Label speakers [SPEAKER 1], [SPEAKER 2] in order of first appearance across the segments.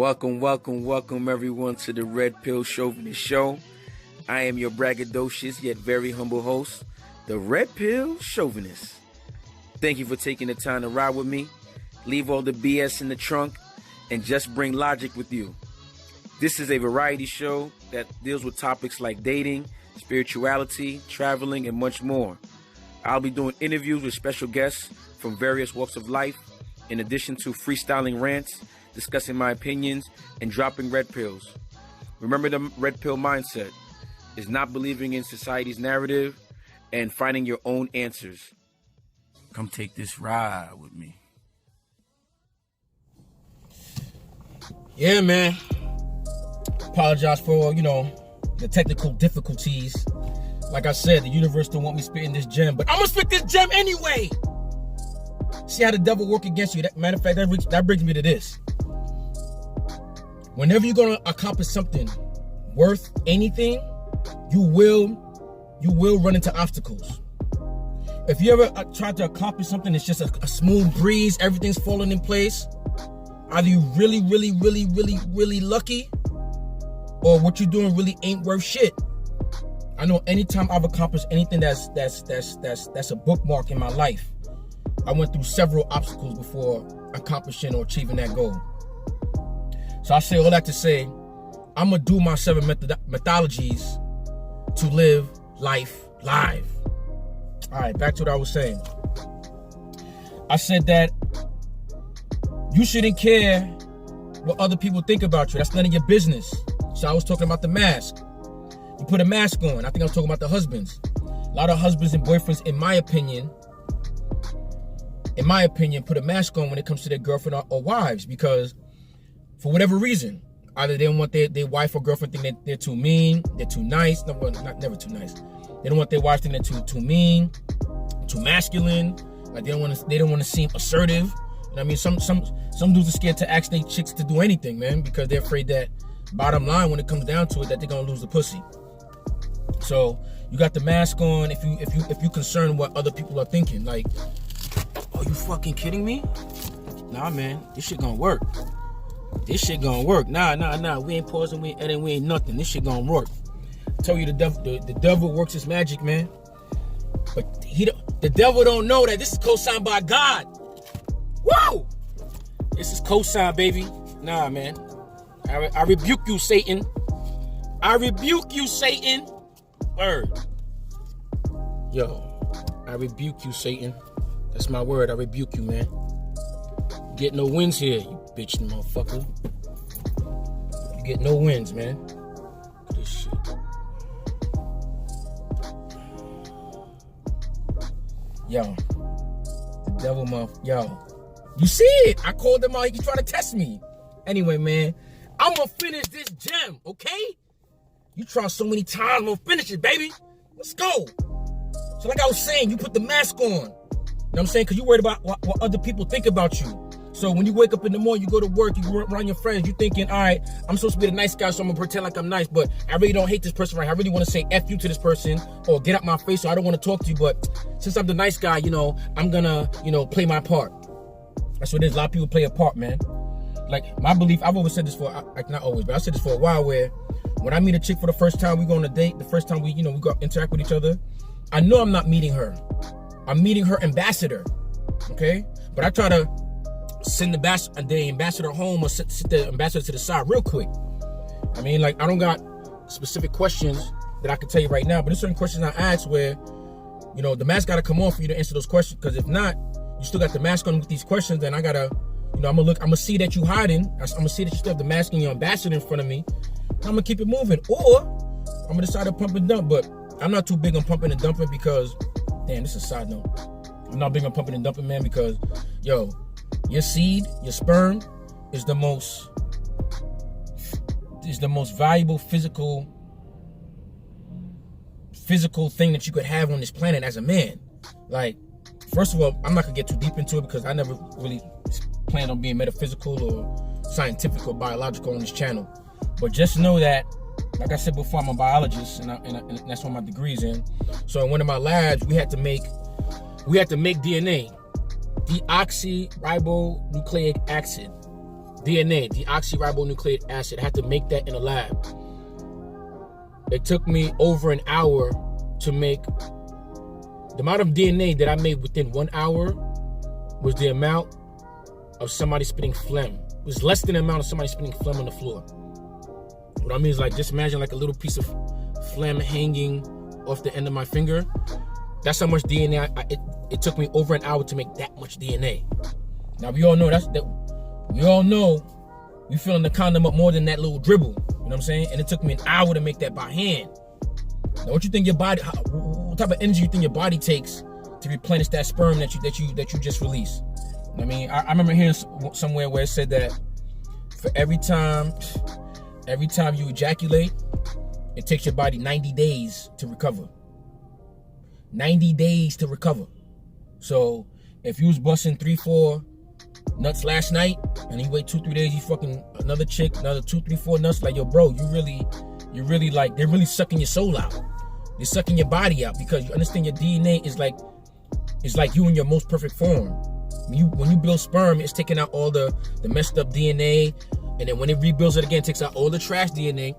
[SPEAKER 1] Welcome everyone to the Red Pill Chauvinist Show. I am your braggadocious yet very humble host, the Red Pill Chauvinist. Thank you for taking the time to ride with me. Leave all the BS in the trunk and just bring logic with you. This is a variety show that deals with topics like dating, spirituality, traveling, and much more. I'll be doing interviews with special guests from various walks of life, in addition to freestyling rants, discussing my opinions, and dropping red pills. Remember the red pill mindset is not believing in society's narrative and finding your own answers. Come take this ride with me.
[SPEAKER 2] Yeah, man. Apologize for, the technical difficulties. Like I said, the universe don't want me spitting this gem, but I'm gonna spit this gem anyway. See how the devil work against you. Matter of fact, that brings me to this. Whenever you're gonna accomplish something worth anything, you will run into obstacles. If you ever try to accomplish something that's just a smooth breeze, everything's falling in place, either you really lucky, or what you're doing really ain't worth shit. I know anytime I've accomplished anything that's a bookmark in my life, I went through several obstacles before accomplishing or achieving that goal. So I say all that to say, I'm gonna do my 7 methodologies to live life live. All right, back to what I was saying. I said that you shouldn't care what other people think about you. That's none of your business. So I was talking about the mask. You put a mask on. I think I was talking about the husbands. A lot of husbands and boyfriends, in my opinion, put a mask on when it comes to their girlfriend or wives, because for whatever reason, either they don't want their wife or girlfriend think that they're too mean, they're too nice. No, well, never too nice. They don't want their wife thinking they're too mean, too masculine. Like they don't want to seem assertive. And I mean, some dudes are scared to ask their chicks to do anything, man, because they're afraid that bottom line, when it comes down to it, that they're gonna lose the pussy. So you got the mask on if you concerned what other people are thinking. Like, are you fucking kidding me? Nah, man, this shit gonna work. This shit gonna work. Nah. We ain't pausing, we ain't editing, we ain't nothing. This shit gonna work. I tell you, the devil works his magic, man. But the devil don't know that this is co-signed by God. Whoa! This is co-signed, baby. Nah, man. I rebuke you, Satan. I rebuke you, Satan. Word. Yo, I rebuke you, Satan. That's my word. I rebuke you, man. Get no wins here, you bitch motherfucker. You get no wins, man. Look at this shit. Yo, the devil yo. You see it? I called him out. He trying to test me. Anyway, man, I'm gonna finish this gem, okay? You try so many times, I'm gonna finish it, baby. Let's go. So like I was saying, you put the mask on. You know what I'm saying? Because you're worried about what other people think about you. So when you wake up in the morning, you go to work, you go around your friends, you're thinking, all right, I'm supposed to be the nice guy, so I'm gonna pretend like I'm nice, but I really don't hate this person, right? I really want to say F you to this person, or get out my face, so I don't want to talk to you, but since I'm the nice guy, I'm gonna, play my part. That's what it is. A lot of people play a part, man. Like, my belief, I've always said this not always, but I said this for a while, where when I meet a chick for the first time, we go on a date, the first time we go interact with each other, I know I'm not meeting her. I'm meeting her ambassador, okay? But I try to send the ambassador home or sit the ambassador to the side real quick. I mean, like, I don't got specific questions that I can tell you right now, but there's certain questions I ask where, the mask got to come off for you to answer those questions, because if not, you still got the mask on with these questions, then I got to, I'm gonna see that you hiding. I'm gonna see that you still have the mask and your ambassador in front of me. I'm gonna keep it moving, or I'm gonna decide to pump and dump. But I'm not too big on pumping and dumping because, damn, this is a side note. I'm not big on pumping and dumping, man, because, yo, your seed, your sperm, is the most valuable physical thing that you could have on this planet as a man. Like, first of all, I'm not gonna get too deep into it because I never really plan on being metaphysical or scientific or biological on this channel. But just know that, like I said before, I'm a biologist, and that's what my degree's in. So in one of my labs, we had to make DNA, deoxyribonucleic acid. DNA, deoxyribonucleic acid. I had to make that in a lab. It took me over an hour to make. The amount of DNA that I made within 1 hour was the amount of somebody spitting phlegm. It was less than the amount of somebody spitting phlegm on the floor. What I mean is, like, just imagine like a little piece of phlegm hanging off the end of my finger. That's how much DNA. It took me over an hour to make that much DNA. Now we all know we all know we filling the condom up more than that little dribble. You know what I'm saying? And it took me an hour to make that by hand. Now, what you think your body? What type of energy you think your body takes to replenish that sperm that you just released? I mean, I remember hearing somewhere where it said that for every time you ejaculate, it takes your body 90 days to recover. 90 days to recover. So if you was busting 3-4 nuts last night and you wait 2-3 days, you fucking another chick, another 2-3-4 nuts, like, yo, bro, you really like, they're really sucking your soul out. They're sucking your body out, because you understand your DNA is like you in your most perfect form. When you build sperm, it's taking out all the messed up DNA, and then when it rebuilds it again, it takes out all the trash DNA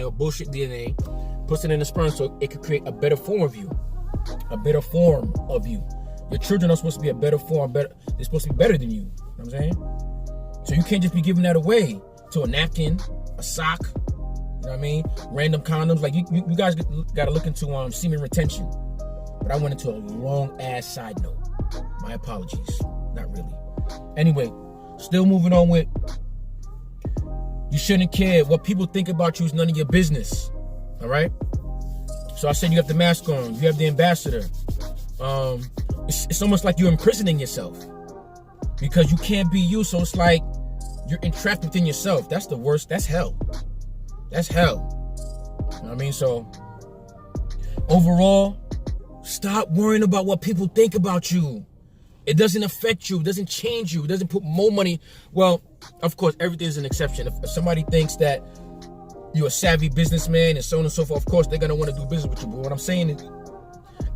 [SPEAKER 2] or bullshit DNA, puts it in the sperm so it could create a better form of you. Your children are supposed to be a better form, they're supposed to be better than you. You know what I'm saying? So you can't just be giving that away to a napkin, a sock, you know what I mean? Random condoms. Like, you guys gotta look into semen retention. But I went into a long ass side note. My apologies. Not really. Anyway, still moving on with, you shouldn't care. What people think about you is none of your business. All right? So I said you have the mask on, you have the ambassador. It's almost like you're imprisoning yourself because you can't be you. So it's like you're entrapped within yourself. That's the worst. That's hell. That's hell. You know what I mean? So overall, stop worrying about what people think about you. It doesn't affect you. It doesn't change you. It doesn't put more money. Well, of course, everything's an exception. If somebody thinks that you're a savvy businessman and so on and so forth, of course, they're going to want to do business with you. But what I'm saying is,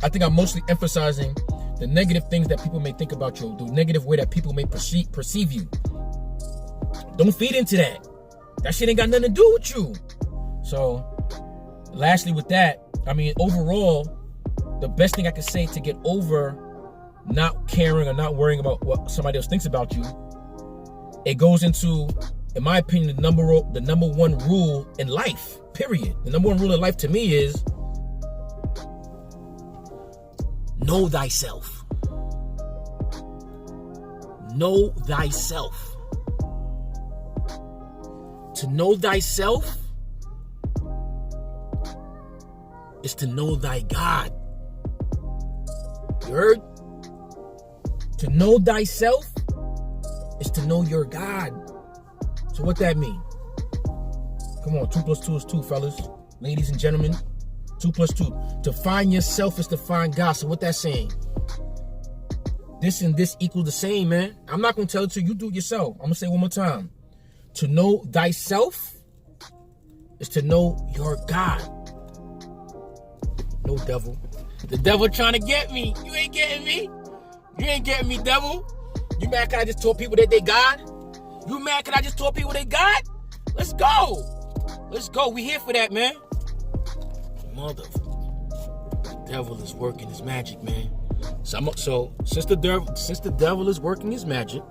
[SPEAKER 2] I think I'm mostly emphasizing the negative things that people may think about you, the negative way that people may perceive you. Don't feed into that. That shit ain't got nothing to do with you. So, lastly with that, I mean, overall, the best thing I can say to get over not caring or not worrying about what somebody else thinks about you, it goes into, in my opinion, the number one rule in life, period. The number one rule in life to me is know thyself. Know thyself. To know thyself is to know thy God. You heard? To know thyself is to know your God. So what that mean? Come on, 2 + 2 is 2, fellas. Ladies and gentlemen, 2 + 2. To find yourself is to find God. So what that saying? This and this equal the same, man. I'm not going to tell it to you. You do it yourself. I'm going to say it one more time. To know thyself is to know your God. No devil. The devil trying to get me. You ain't getting me. You ain't getting me, devil. You mad cause I just told people that they God? You mad cause I just told people they God? Let's go. Let's go. We here for that, man. Mother. The devil is working his magic, man. So since the devil is working his magic,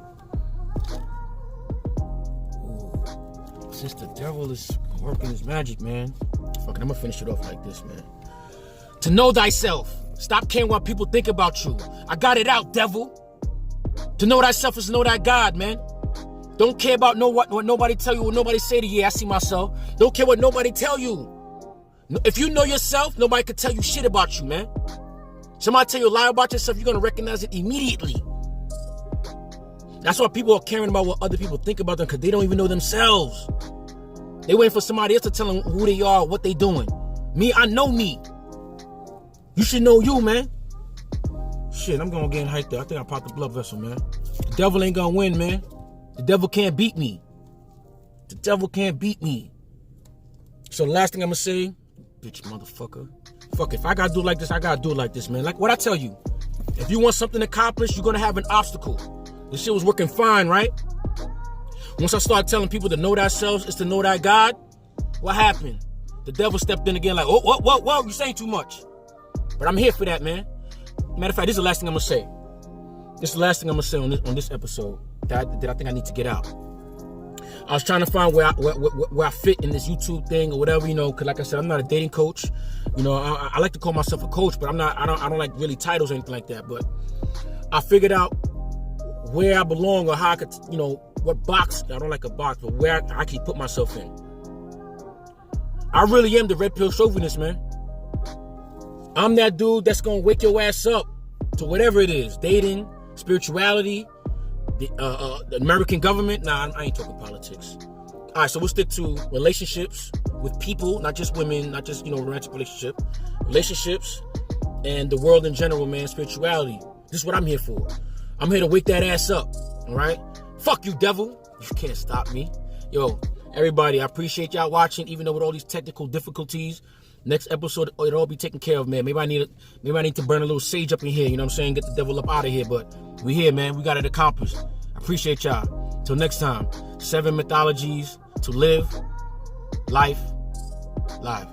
[SPEAKER 2] since the devil is working his magic, man. Fuck it, I'm gonna finish it off like this, man. To know thyself. Stop caring what people think about you. I got it out, devil. To know thyself is to know thy God, man. Don't care about what nobody tell you, what nobody say to you. Yeah, I see myself. Don't care what nobody tell you. If you know yourself, nobody can tell you shit about you, man. Somebody tell you a lie about yourself, you're gonna recognize it immediately. That's why people are caring about what other people think about them, because they don't even know themselves. They waiting for somebody else to tell them who they are, what they doing. Me, I know me. You should know you, man. Shit, I'm gonna get hyped up. I think I popped the blood vessel, man. The devil ain't gonna win, man. The devil can't beat me. The devil can't beat me. So the last thing I'm gonna say, bitch motherfucker. Fuck, if I gotta do it like this, I gotta do it like this, man. Like what I tell you. If you want something accomplished, you're gonna have an obstacle. This shit was working fine, right? Once I started telling people to know thyself is to know thy God, what happened? The devil stepped in again like, whoa, you saying too much. But I'm here for that, man. Matter of fact, this is the last thing I'm going to say. This is the last thing I'm going to say on this episode that I think I need to get out. I was trying to find where I fit in this YouTube thing or whatever, you know, because like I said, I'm not a dating coach. You know, I like to call myself a coach, but I don't like really titles or anything like that. But I figured out where I belong or how I could, you know, what box, I don't like a box, but where I can put myself in. I really am the red pill chauvinist, man. I'm that dude that's going to wake your ass up to whatever it is, dating, spirituality, the American government. Nah, I ain't talking politics. All right, so we'll stick to relationships with people, not just women, not just, you know, romantic relationships, and the world in general, man, spirituality. This is what I'm here for. I'm here to wake that ass up, all right? Fuck you, devil. You can't stop me. Yo, everybody, I appreciate y'all watching, even though with all these technical difficulties. Next episode, it'll all be taken care of, man. Maybe I need to burn a little sage up in here, you know what I'm saying? Get the devil up out of here, but we here, man. We got it accomplished. I appreciate y'all. Till next time, 7 methodologies to live life live.